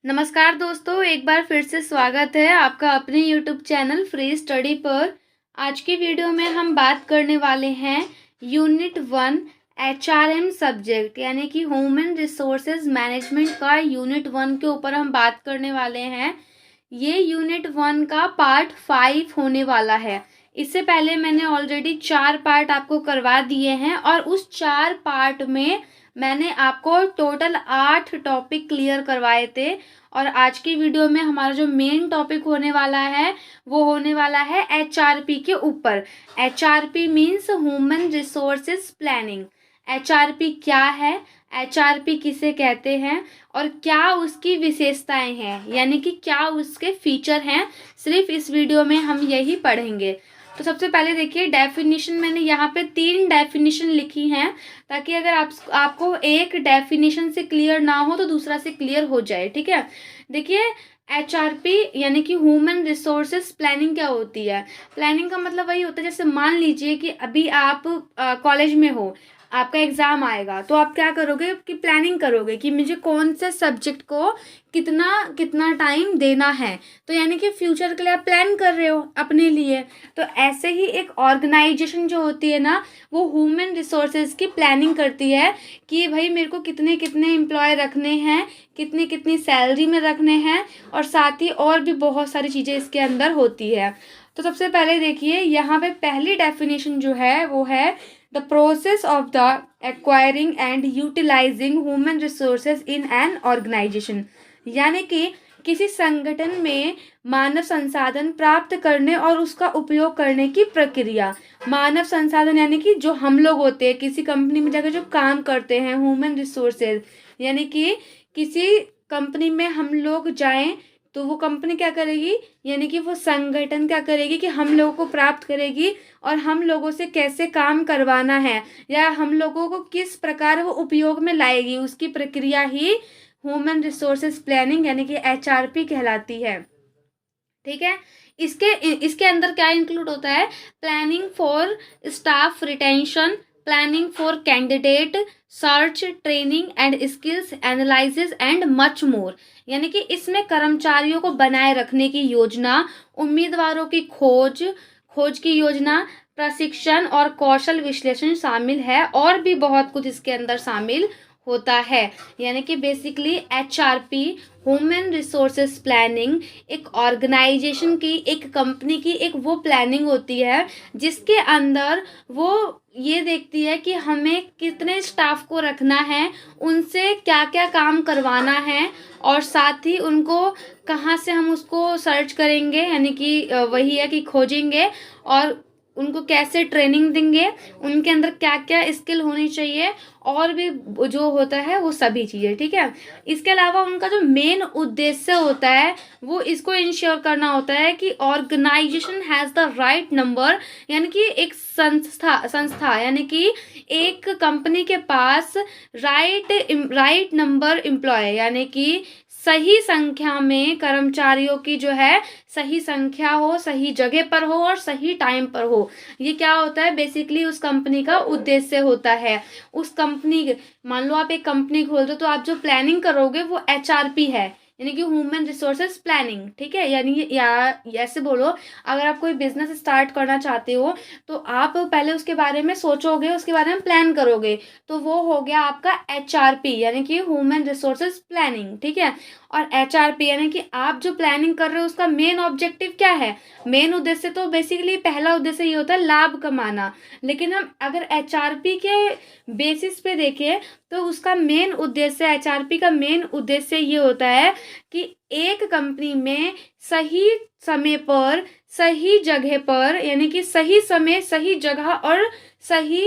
नमस्कार दोस्तों, एक बार फिर से स्वागत है आपका अपने यूट्यूब चैनल फ्री स्टडी पर। आज की वीडियो में हम बात करने वाले हैं यूनिट 1 HRM सब्जेक्ट यानी कि ह्यूमन रिसोर्सेज मैनेजमेंट का यूनिट 1 के ऊपर हम बात करने वाले हैं। ये यूनिट 1 का पार्ट 5 होने वाला है। इससे पहले मैंने ऑलरेडी 4 पार्ट आपको करवा दिए हैं और उस 4 पार्ट में मैंने आपको टोटल 8 टॉपिक क्लियर करवाए थे। और आज की वीडियो में हमारा जो मेन टॉपिक होने वाला है वो होने वाला है HRP के ऊपर। HRP means human resources planning. HRP क्या है, HRP किसे कहते हैं और क्या उसकी विशेषताएं हैं, यानी कि क्या उसके फीचर हैं, सिर्फ इस वीडियो में हम यही पढ़ेंगे। तो सबसे पहले देखिए डेफिनेशन, मैंने यहाँ पे 3 डेफिनेशन लिखी हैं ताकि अगर आपको एक डेफिनेशन से क्लियर ना हो तो दूसरा से क्लियर हो जाए। ठीक है, देखिए HRP यानी कि ह्यूमन रिसोर्सेज प्लानिंग क्या होती है। प्लानिंग का मतलब वही होता है, जैसे मान लीजिए कि अभी आप कॉलेज में हो, आपका एग्ज़ाम आएगा तो आप क्या करोगे कि प्लानिंग करोगे कि मुझे कौन से सब्जेक्ट को कितना कितना टाइम देना है। तो यानी कि फ्यूचर के लिए आप प्लान कर रहे हो अपने लिए। तो ऐसे ही एक ऑर्गेनाइजेशन जो होती है ना, वो ह्यूमन रिसोर्सेज की प्लानिंग करती है कि भाई मेरे को कितने कितने एम्प्लॉय रखने हैं, कितनी कितनी सैलरी में रखने हैं, और साथ ही और भी बहुत सारी चीज़ें इसके अंदर होती है। तो सबसे पहले देखिए यहाँ पे पहली डेफिनेशन जो है वो है the process of the acquiring and utilising human resources in an organisation, यानी कि किसी संगठन में मानव संसाधन प्राप्त करने और उसका उपयोग करने की प्रक्रिया। मानव संसाधन यानी कि जो हम लोग होते हैं किसी कंपनी में जाकर जो काम करते हैं, ह्यूमन रिसोर्सेज यानी कि किसी कंपनी में हम लोग जाएं तो वो कंपनी क्या करेगी, यानी कि वो संगठन क्या करेगी कि हम लोगों को प्राप्त करेगी और हम लोगों से कैसे काम करवाना है या हम लोगों को किस प्रकार वो उपयोग में लाएगी, उसकी प्रक्रिया ही ह्यूमन रिसोर्सेज प्लानिंग यानी कि HRP कहलाती है। ठीक है, इसके अंदर क्या इंक्लूड होता है, planning for staff retention, planning for candidate search, training and skills analysis and much more. यानी कि इसमें कर्मचारियों को बनाए रखने की योजना, उम्मीदवारों की खोज की योजना, प्रशिक्षण और कौशल विश्लेषण शामिल है, और भी बहुत कुछ इसके अंदर शामिल होता है। यानी कि basically HRP human resources planning एक ऑर्गेनाइजेशन की, एक कंपनी की एक वो प्लानिंग होती है जिसके अंदर वो ये देखती है कि हमें कितने स्टाफ को रखना है, उनसे क्या क्या काम करवाना है, और साथ ही उनको कहाँ से हम उसको सर्च करेंगे, यानी कि वही है कि खोजेंगे, और उनको कैसे ट्रेनिंग देंगे, उनके अंदर क्या क्या स्किल होनी चाहिए, और भी जो होता है वो सभी चीज़ें। ठीक है, इसके अलावा उनका जो मेन उद्देश्य होता है वो इसको इंश्योर करना होता है कि organisation has the right number, यानी कि एक संस्था यानी कि एक कंपनी के पास राइट नंबर एम्प्लॉय यानी कि सही संख्या में कर्मचारियों की जो है सही संख्या हो, सही जगह पर हो और सही टाइम पर हो। ये क्या होता है, बेसिकली उस कंपनी का उद्देश्य होता है। उस कंपनी, मान लो आप एक कंपनी खोल दो तो आप जो प्लानिंग करोगे वो HRP है, यानी कि ह्यूमन रिसोर्सेज प्लानिंग। ठीक है, यानी या ऐसे बोलो, अगर आप कोई बिजनेस स्टार्ट करना चाहते हो तो आप पहले उसके बारे में सोचोगे, उसके बारे में प्लान करोगे, तो वो हो गया आपका HRP यानी कि ह्यूमन रिसोर्सेज प्लानिंग। ठीक है, और HRP यानी कि आप जो प्लानिंग कर रहे हो उसका मेन ऑब्जेक्टिव क्या है, मेन उद्देश्य तो बेसिकली पहला उद्देश्य ये होता है लाभ कमाना। लेकिन हम अगर HRP के बेसिस पे देखें तो उसका मेन उद्देश्य, HRP का मेन उद्देश्य ये होता है कि एक कंपनी में सही समय पर, सही जगह पर, यानी कि सही समय, सही जगह और सही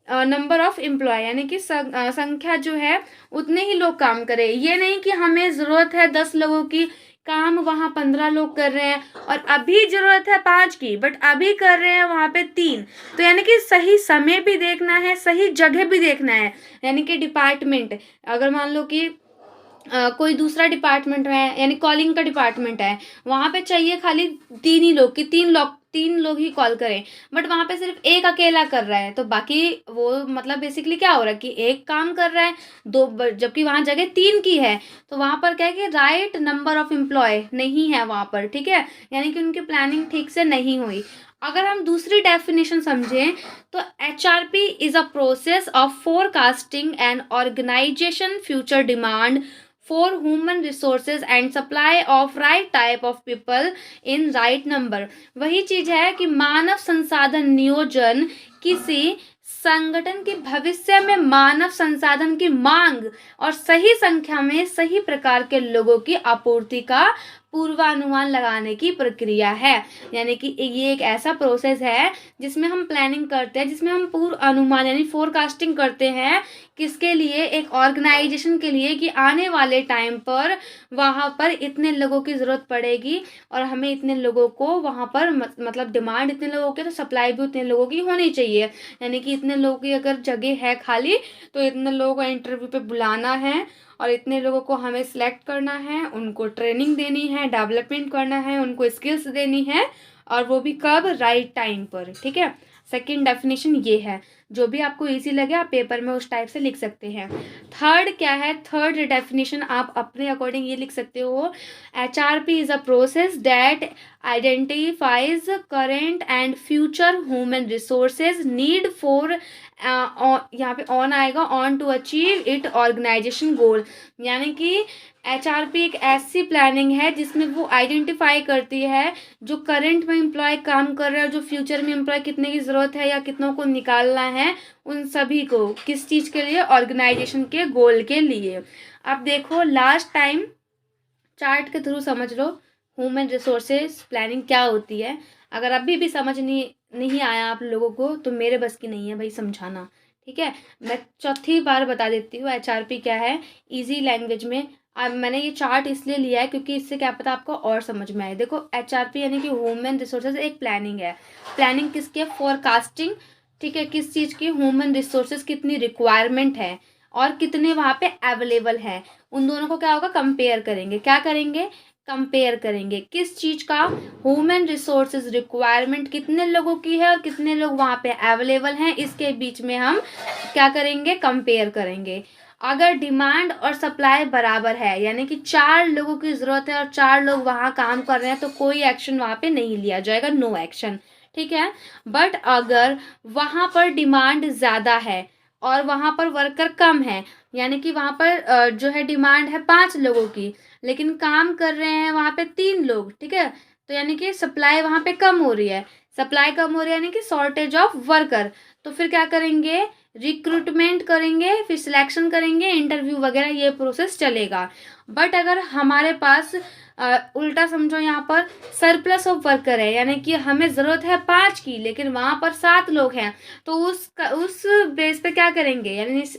नंबर ऑफ एम्प्लॉय यानी कि संख्या जो है उतने ही लोग काम करें। ये नहीं कि हमें ज़रूरत है 10 लोगों की, काम वहाँ 15 लोग कर रहे हैं, और अभी ज़रूरत है 5 की बट अभी कर रहे हैं वहाँ पे 3। तो यानी कि सही समय भी देखना है, सही जगह भी देखना है। यानी कि डिपार्टमेंट, अगर मान लो कि कोई दूसरा डिपार्टमेंट है, यानी कॉलिंग का डिपार्टमेंट है, वहाँ पे चाहिए खाली 3 ही लोग कि 3 लोग ही कॉल करें, बट वहाँ पे सिर्फ एक अकेला कर रहा है, तो बाकी वो मतलब बेसिकली क्या हो रहा है कि एक काम कर रहा है जबकि वहाँ जगह 3 की है, तो वहाँ पर क्या है कि राइट नंबर ऑफ एम्प्लॉय नहीं है वहाँ पर, ठीक है, यानी कि उनकी प्लानिंग ठीक से नहीं हुई। अगर हम दूसरी डेफिनेशन समझें तो HRP is a process of forecasting and organisation future demand for human resources and supply of right type of people in right number। वही चीज है कि मानव संसाधन नियोजन किसी संगठन के भविष्य में मानव संसाधन की मांग और सही संख्या में सही प्रकार के लोगों की आपूर्ति का पूर्वानुमान लगाने की प्रक्रिया है। यानी कि ये एक ऐसा प्रोसेस है जिसमें हम प्लानिंग करते हैं, जिसमें हम पूर्व अनुमान यानी फोरकास्टिंग करते हैं किसके लिए, एक ऑर्गेनाइजेशन के लिए कि आने वाले टाइम पर वहाँ पर इतने लोगों की ज़रूरत पड़ेगी और हमें इतने लोगों को वहाँ पर मतलब डिमांड इतने लोगों की तो सप्लाई भी उतने लोगों की होनी चाहिए। यानी कि इतने लोगों की अगर जगह है खाली तो इतने लोगों को इंटरव्यू पे बुलाना है और इतने लोगों को हमें सिलेक्ट करना है, उनको ट्रेनिंग देनी है, डेवलपमेंट करना है, उनको स्किल्स देनी है, और वो भी कब, राइट टाइम पर, ठीक है। सेकंड डेफिनेशन ये है, जो भी आपको इजी लगे आप पेपर में उस टाइप से लिख सकते हैं। थर्ड क्या है, थर्ड डेफिनेशन आप अपने अकॉर्डिंग ये लिख सकते हो, HRP is a process that identifies current and future human resources need for यहाँ पे ऑन आएगा, on to achieve it organisation goal. यानी कि HRP एक ऐसी प्लानिंग है जिसमें वो आइडेंटिफाई करती है जो करंट में एम्प्लॉय काम कर रहे हैं और जो फ्यूचर में एम्प्लॉय कितने की ज़रूरत है या कितनों को निकालना है, उन सभी को किस चीज़ के लिए, ऑर्गेनाइजेशन के गोल के लिए। अब देखो लास्ट टाइम चार्ट के थ्रू समझ लो ह्यूमन रिसोर्सेज प्लानिंग क्या होती है। अगर अभी भी समझ नहीं आया आप लोगों को तो मेरे बस की नहीं है भाई समझाना, ठीक है। मैं चौथी बार बता देती हूँ HRP क्या है इजी लैंग्वेज में। अब मैंने ये चार्ट इसलिए लिया है क्योंकि इससे क्या पता आपको और समझ में आए। देखो HRP यानी कि ह्यूमन रिसोर्सेज एक प्लानिंग है। प्लानिंग किसकी है, फोरकास्टिंग, ठीक है, किस चीज़ की, ह्यूमन रिसोर्सेज कितनी रिक्वायरमेंट है और कितने वहाँ पे अवेलेबल है, उन दोनों को क्या होगा, कंपेयर करेंगे। क्या करेंगे, कंपेयर करेंगे किस चीज़ का, ह्यूमन रिसोर्सेज रिक्वायरमेंट कितने लोगों की है और कितने लोग वहाँ पे अवेलेबल हैं, इसके बीच में हम क्या करेंगे, कंपेयर करेंगे। अगर डिमांड और सप्लाई बराबर है यानी कि 4 लोगों की ज़रूरत है और 4 लोग वहाँ काम कर रहे हैं तो कोई एक्शन वहाँ पे नहीं लिया जाएगा, नो एक्शन, ठीक है। बट अगर वहाँ पर डिमांड ज़्यादा है और वहाँ पर वर्कर कम है, यानी कि वहाँ पर जो है डिमांड है 5 लोगों की लेकिन काम कर रहे हैं वहाँ पे 3 लोग, ठीक है, तो यानी कि सप्लाई वहाँ पे कम हो रही है, सप्लाई कम हो रही है यानी कि शॉर्टेज ऑफ वर्कर। तो फिर क्या करेंगे, रिक्रूटमेंट करेंगे, फिर सिलेक्शन करेंगे, इंटरव्यू वगैरह ये प्रोसेस चलेगा। बट अगर हमारे पास उल्टा समझो, यहाँ पर सरप्लस ऑफ वर्कर है यानी कि हमें ज़रूरत है 5 की लेकिन वहाँ पर 7 लोग हैं, तो उस बेस पे क्या करेंगे,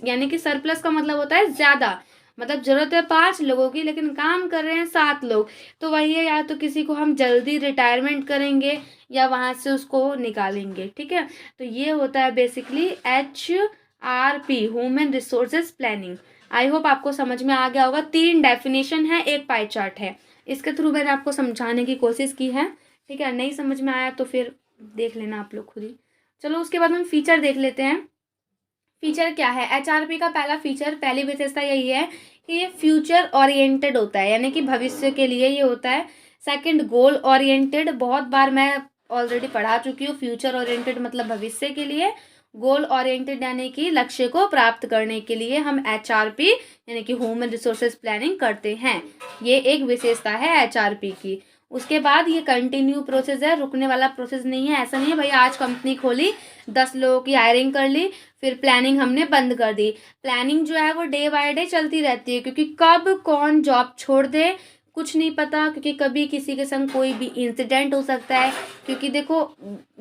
यानी कि सरप्लस का मतलब होता है ज़्यादा, मतलब ज़रूरत है 5 लोगों की लेकिन काम कर रहे हैं 7 लोग, तो वही है, या तो किसी को हम जल्दी रिटायरमेंट करेंगे या वहाँ से उसको निकालेंगे, ठीक है। तो ये होता है basically HRP, human resources planning. I hope आपको समझ में आ गया होगा। 3 डेफिनेशन है, एक पाई चार्ट है, इसके थ्रू मैंने आपको समझाने की कोशिश की है, ठीक है। नहीं समझ में आया तो फिर देख लेना आप लोग खुद ही। चलो उसके बाद हम फीचर देख लेते हैं। फीचर क्या है, HRP का पहला फीचर, पहली विशेषता यही है कि ये फ्यूचर ओरिएंटेड होता है यानी कि भविष्य के लिए ये होता है। सेकंड, गोल ओरिएंटेड, बहुत बार मैं ऑलरेडी पढ़ा चुकी हूँ, फ्यूचर ओरिएंटेड मतलब भविष्य के लिए, गोल ओरिएंटेड यानी कि लक्ष्य को प्राप्त करने के लिए हम HRP यानी कि ह्यूमन रिसोर्सेज प्लानिंग करते हैं। ये एक विशेषता है HRP की। उसके बाद ये कंटिन्यू प्रोसेस है, रुकने वाला प्रोसेस नहीं है। ऐसा नहीं है भाई आज कंपनी खोली 10 लोगों की हायरिंग कर ली फिर प्लानिंग हमने बंद कर दी। प्लानिंग जो है वो डे बाय डे चलती रहती है क्योंकि कब कौन जॉब छोड़ दे कुछ नहीं पता, क्योंकि कभी किसी के संग कोई भी इंसिडेंट हो सकता है। क्योंकि देखो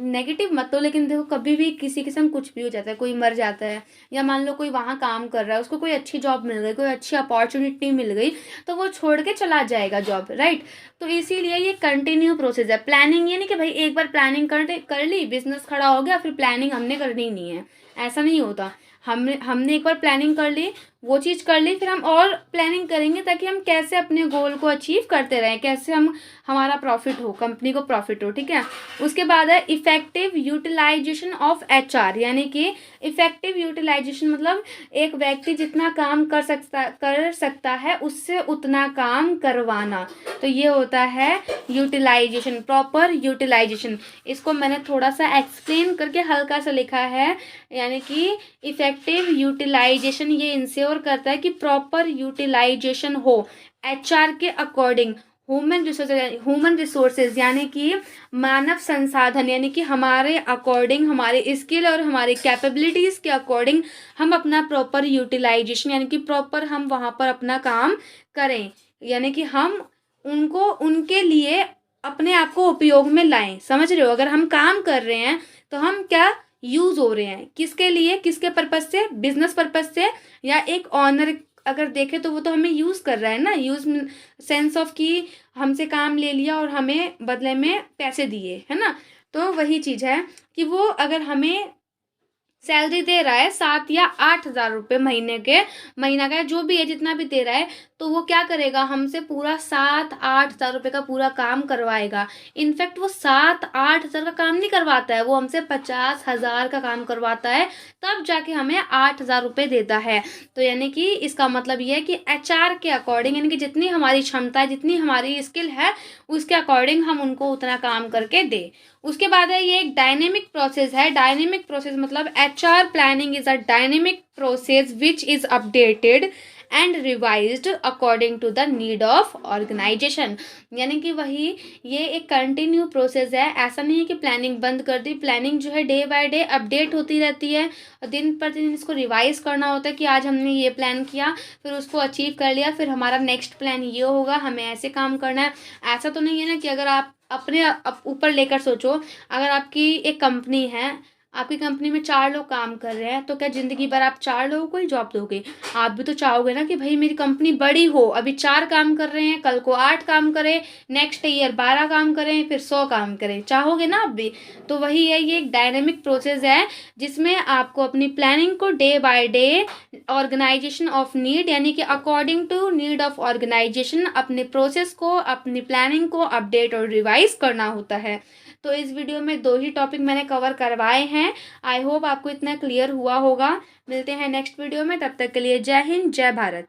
नेगेटिव मत हो लेकिन देखो कभी भी किसी के संग कुछ भी हो जाता है, कोई मर जाता है या मान लो कोई वहाँ काम कर रहा है उसको कोई अच्छी जॉब मिल गई, कोई अच्छी अपॉर्चुनिटी मिल गई तो वो छोड़ के चला जाएगा जॉब, राइट। तो इसीलिए ये कंटिन्यू प्रोसेस है। प्लानिंग ये नहीं कि भाई एक बार प्लानिंग कर ली बिजनेस खड़ा हो गया फिर प्लानिंग हमने करनी ही नहीं है, ऐसा नहीं होता। हमने एक बार प्लानिंग कर ली, वो चीज़ कर ली, फिर हम और प्लानिंग करेंगे ताकि हम कैसे अपने गोल को अचीव करते रहें, कैसे हम हमारा प्रॉफिट हो, कंपनी को प्रॉफिट हो, ठीक है। उसके बाद है इफेक्टिव यूटिलाइजेशन ऑफ एचआर, यानी कि इफेक्टिव यूटिलाइजेशन मतलब एक व्यक्ति जितना काम कर सकता है उससे उतना काम करवाना, तो ये होता है यूटिलाइजेशन, प्रॉपर यूटिलाइजेशन। इसको मैंने थोड़ा सा एक्सप्लेन करके हल्का सा लिखा है, यानी कि इफेक्टिव यूटिलाइजेशन ये इंश्योर करता है कि प्रॉपर यूटिलाइजेशन हो एचआर के अकॉर्डिंग, ह्यूमन रिसोर्सेज यानी कि मानव संसाधन, यानी कि हमारे अकॉर्डिंग, हमारे स्किल और हमारे कैपेबिलिटीज़ के अकॉर्डिंग हम अपना प्रॉपर यूटिलाइजेशन यानी कि प्रॉपर हम वहाँ पर अपना काम करें, यानी कि हम उनको उनके लिए अपने आप को उपयोग में लाएं। समझ रहे हो, अगर हम काम कर रहे हैं तो हम क्या यूज़ हो रहे हैं, किसके लिए, किसके पर्पज से, बिजनेस पर्पज से, या एक ऑनर अगर देखें तो वो तो हमें यूज़ कर रहा है ना, यूज़ सेंस ऑफ कि हमसे काम ले लिया और हमें बदले में पैसे दिए, है ना। तो वही चीज़ है कि वो अगर हमें सैलरी दे रहा है 7 या 8 हज़ार रुपये महीना का जो भी है, जितना भी दे रहा है, तो वो क्या करेगा, हमसे पूरा 7-8 हज़ार रुपये का पूरा काम करवाएगा। इनफैक्ट वो 7-8 हज़ार का काम नहीं करवाता है, वो हमसे 50 हज़ार का काम करवाता है, तब जाके हमें 8 हज़ार रुपये देता है। तो यानी कि इसका मतलब ये है कि एचआर के अकॉर्डिंग, यानी कि जितनी हमारी क्षमता है, जितनी हमारी स्किल है, उसके अकॉर्डिंग हम उनको उतना काम करके दें। उसके बाद है ये एक डायनेमिक प्रोसेस है। डायनेमिक प्रोसेस मतलब HR planning is a dynamic process which is updated and revised according to the need of organisation, यानी कि वही ये एक कंटिन्यू प्रोसेस है। ऐसा नहीं है कि प्लानिंग बंद कर दी, प्लानिंग जो है डे बाय डे अपडेट होती रहती है, दिन प्रतिदिन इसको रिवाइज करना होता है कि आज हमने ये प्लान किया, फिर उसको अचीव कर लिया, फिर हमारा नेक्स्ट प्लान ये होगा, हमें ऐसे काम करना है। ऐसा तो नहीं है ना कि अगर आप अपने ऊपर लेकर सोचो, अगर आपकी एक कंपनी है, आपकी कंपनी में 4 लोग काम कर रहे हैं, तो क्या ज़िंदगी भर आप 4 लोगों को ही जॉब दोगे? आप भी तो चाहोगे ना कि भाई मेरी कंपनी बड़ी हो, अभी 4 काम कर रहे हैं, कल को 8 काम करें, नेक्स्ट ईयर 12 काम करें, फिर 100 काम करें, चाहोगे ना आप भी। तो वही है, ये एक डायनेमिक प्रोसेस है जिसमें आपको अपनी प्लानिंग को day by day organisation of need, यानी कि according to need of organisation अपने प्रोसेस को, अपनी प्लानिंग को अपडेट और रिवाइज करना होता है। तो इस वीडियो में 2 ही टॉपिक मैंने कवर करवाए हैं। आई होप आपको इतना क्लियर हुआ होगा। मिलते हैं नेक्स्ट वीडियो में, तब तक के लिए जय हिंद, जय भारत।